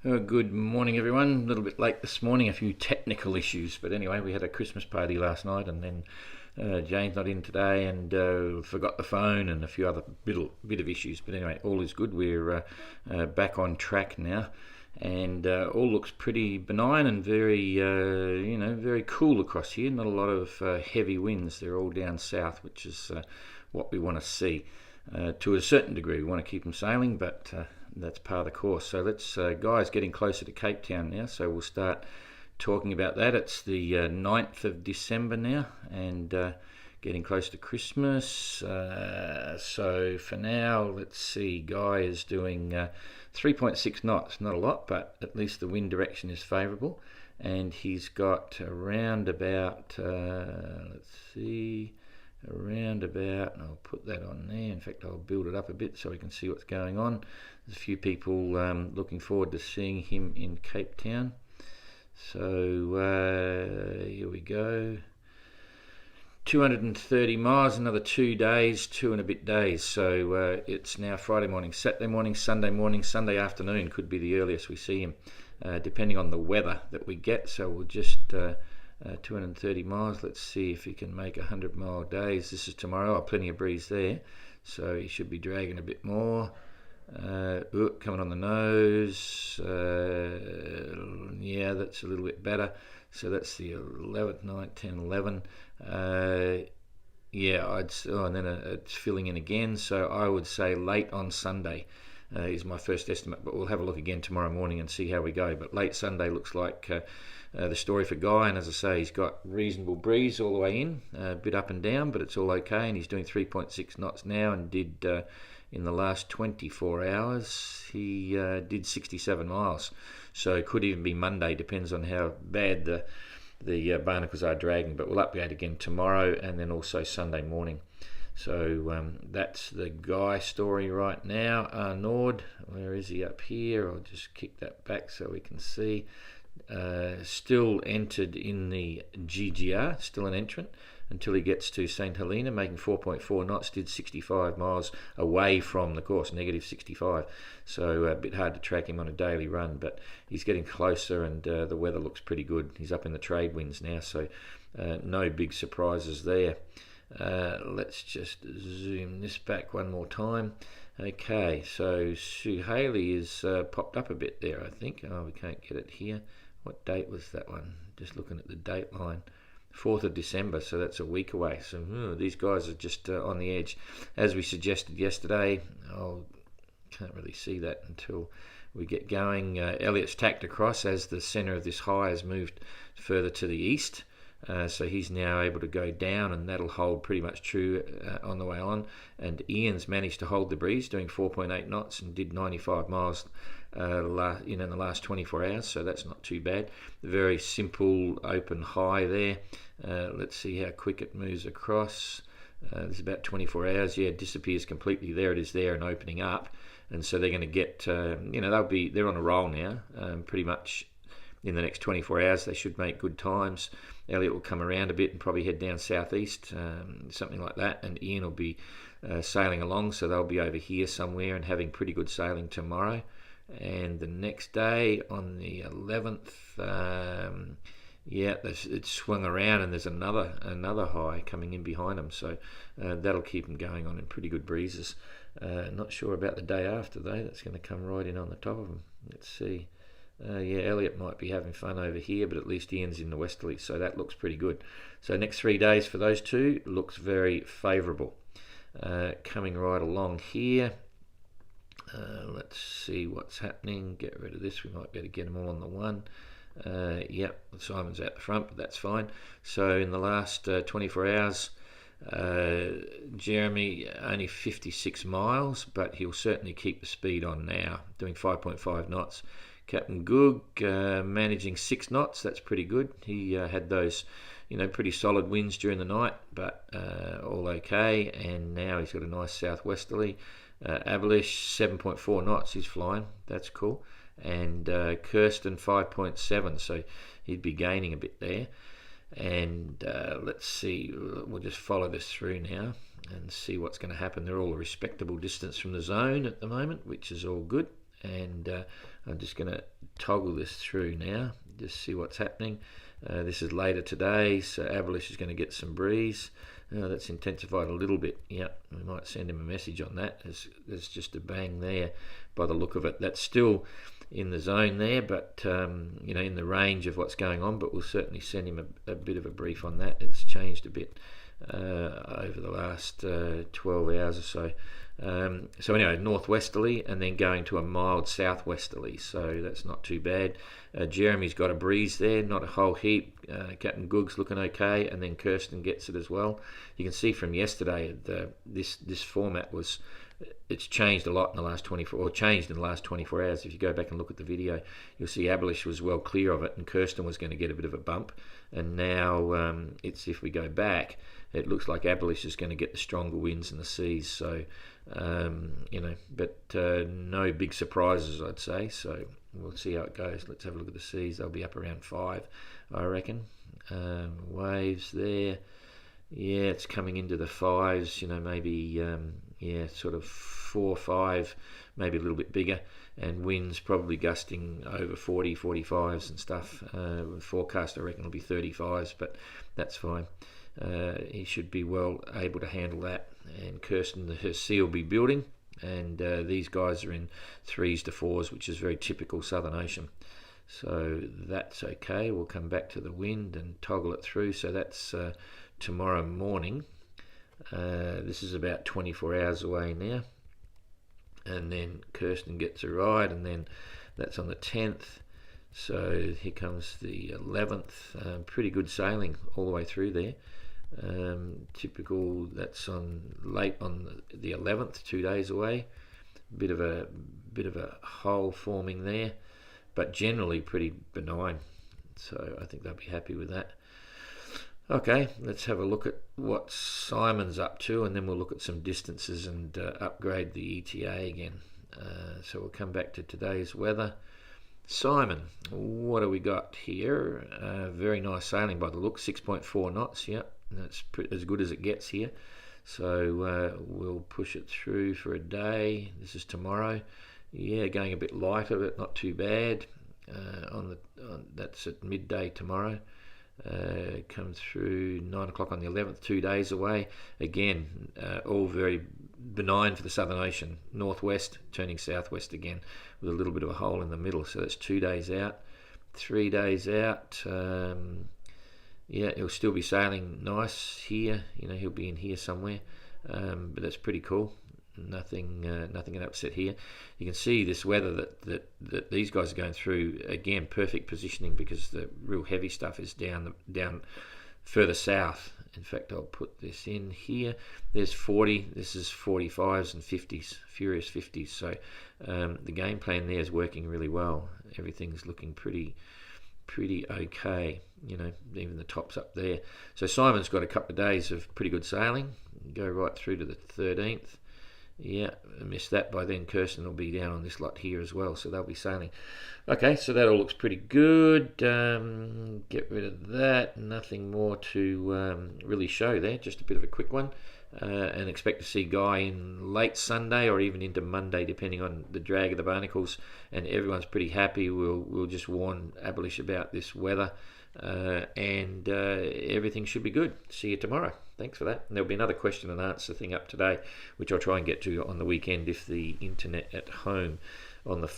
Good morning, everyone. A little bit late this morning, a few technical issues, but anyway, we had a Christmas party last night, and then Jane's not in today, and forgot the phone, and a few other bit of issues. But anyway, all is good. We're back on track now, and all looks pretty benign and very, very cool across here. Not a lot of heavy winds. They're all down south, which is what we want to see. To a certain degree, we want to keep them sailing, but that's part of the course. So let's, guys, getting closer to Cape Town now, so we'll start talking about that. It's the 9th of December now, and getting close to Christmas. So for now, let's see, Guy is doing 3.6 knots, not a lot, but at least the wind direction is favourable, and he's got around about, let's see, around about, and I'll put that on there. In fact, I'll build it up a bit so we can see what's going on. There's a few people looking forward to seeing him in Cape Town. So here we go. 230 miles, another 2 days, 2 and a bit days. So it's now Friday morning, Saturday morning, Sunday afternoon could be the earliest we see him, depending on the weather that we get. So we'll just 230 miles. Let's see if he can make 100-mile days. This is tomorrow. Oh, plenty of breeze there, so he should be dragging a bit more. Coming on the nose. Yeah, that's a little bit better. So that's the 11th, 9th, 10, 11. Yeah, and then it's filling in again. So I would say late on Sunday is my first estimate, but we'll have a look again tomorrow morning and see how we go. But late Sunday looks like the story for Guy, and as I say, he's got reasonable breeze all the way in, a bit up and down, but it's all okay, and he's doing 3.6 knots now, and did in the last 24 hours he did 67 miles. So it could even be Monday, depends on how bad the barnacles are dragging, but we'll update again tomorrow and then also Sunday morning. So that's the Guy story right now. Nord, where is he? Up here. I'll just kick that back so we can see. Still entered in the GGR, still an entrant until he gets to St Helena, making 4.4 knots, did 65 miles away from the course, negative 65. So a bit hard to track him on a daily run, but he's getting closer, and the weather looks pretty good. He's up in the trade winds now, so no big surprises there. Let's just zoom this back one more time. Okay, so Sue Haley is popped up a bit there, I think. Oh, we can't get it here. What date was that one? Just looking at the date line. 4th of December, so that's a week away. So these guys are just on the edge. As we suggested yesterday, can't really see that until we get going. Elliot's tacked across as the centre of this high has moved further to the east. So he's now able to go down, and that'll hold pretty much true on the way on. And Ian's managed to hold the breeze, doing 4.8 knots, and did 95 miles in the last 24 hours, so that's not too bad. Very simple open high there. Let's see how quick it moves across. There's about 24 hours. Yeah, it disappears completely. There it is there and opening up. And so they're going to get, they're on a roll now, pretty much. In the next 24 hours, they should make good times. Elliot will come around a bit and probably head down southeast, something like that. And Ian will be sailing along, so they'll be over here somewhere and having pretty good sailing tomorrow. And the next day, on the 11th, it's swung around, and there's another high coming in behind them. So that'll keep them going on in pretty good breezes. Not sure about the day after, though. That's going to come right in on the top of them. Let's see. Elliot might be having fun over here, but at least Ian's in the westerly, so that looks pretty good. So next 3 days for those two looks very favourable. Coming right along here, let's see what's happening. Get rid of this. We might be able to get them all on the one. Simon's out the front, but that's fine. So in the last 24 hours, Jeremy only 56 miles, but he'll certainly keep the speed on now, doing 5.5 knots. Captain Goog managing 6 knots, that's pretty good. He had those, pretty solid winds during the night, but all okay. And now he's got a nice southwesterly. Abelish 7.4 knots, he's flying, that's cool. And Kirsten 5.7, so he'd be gaining a bit there. And let's see, we'll just follow this through now and see what's going to happen. They're all a respectable distance from the zone at the moment, which is all good. and I'm just going to toggle this through now, just see what's happening. This is later today, so Abolish is going to get some breeze. That's intensified a little bit. Yeah, we might send him a message on that. There's just a bang there by the look of it. That's still in the zone there, but in the range of what's going on, but we'll certainly send him a bit of a brief on that. It's changed a bit over the last 12 hours or so. So anyway, northwesterly and then going to a mild southwesterly, so that's not too bad. Jeremy's got a breeze there, not a whole heap. Captain Goog's looking okay, and then Kirsten gets it as well. You can see from yesterday this format it's changed a lot in the last 24, or changed in the last 24 hours. If you go back and look at the video, you'll see Abolish was well clear of it, and Kirsten was going to get a bit of a bump. And now if we go back, it looks like Abolish is going to get the stronger winds and the seas. So, but no big surprises, I'd say. So we'll see how it goes. Let's have a look at the seas. They'll be up around 5, I reckon. Waves there. Yeah, it's coming into the 5s, maybe, sort of 4, 5, maybe a little bit bigger, and winds probably gusting over 40, 45s and stuff. Forecast, I reckon, will be 35s, but that's fine. He should be well able to handle that. And Kirsten, her sea will be building, and these guys are in 3s to 4s, which is very typical Southern Ocean. So that's okay. We'll come back to the wind and toggle it through. So that's tomorrow morning. This is about 24 hours away now, and then Kirsten gets a ride, and then that's on the 10th. So here comes the 11th. Pretty good sailing all the way through there. Typical. That's on late on the 11th, 2 days away. Bit of a hole forming there, but generally pretty benign. So I think they'll be happy with that. Okay, let's have a look at what Simon's up to, and then we'll look at some distances and upgrade the ETA again. So we'll come back to today's weather. Simon, what do we got here? Very nice sailing by the look, 6.4 knots. Yep, that's as good as it gets here. So we'll push it through for a day. This is tomorrow. Yeah, going a bit lighter, but not too bad. That's at midday tomorrow. Come through 9 o'clock on the 11th, 2 days away. Again, all very benign for the Southern Ocean. Northwest turning southwest again with a little bit of a hole in the middle. So that's 2 days out. 3 days out. He'll still be sailing nice here. He'll be in here somewhere. But that's pretty cool. Nothing can upset here. You can see this weather that these guys are going through. Again, perfect positioning, because the real heavy stuff is down further south. In fact, I'll put this in here. There's 40. This is 45s and 50s, furious 50s. So the game plan there is working really well. Everything's looking pretty okay. Even the top's up there. So Simon's got a couple of days of pretty good sailing. Go right through to the 13th. Yeah, I missed that by then. Kirsten will be down on this lot here as well, so they'll be sailing. Okay, so that all looks pretty good. Get rid of that. Nothing more to really show there. Just a bit of a quick one. And expect to see Guy in late Sunday or even into Monday, depending on the drag of the barnacles. And everyone's pretty happy. We'll just warn Abolish about this weather. And everything should be good. See you tomorrow. Thanks for that. And there'll be another question and answer thing up today, which I'll try and get to on the weekend if the internet at home on the phone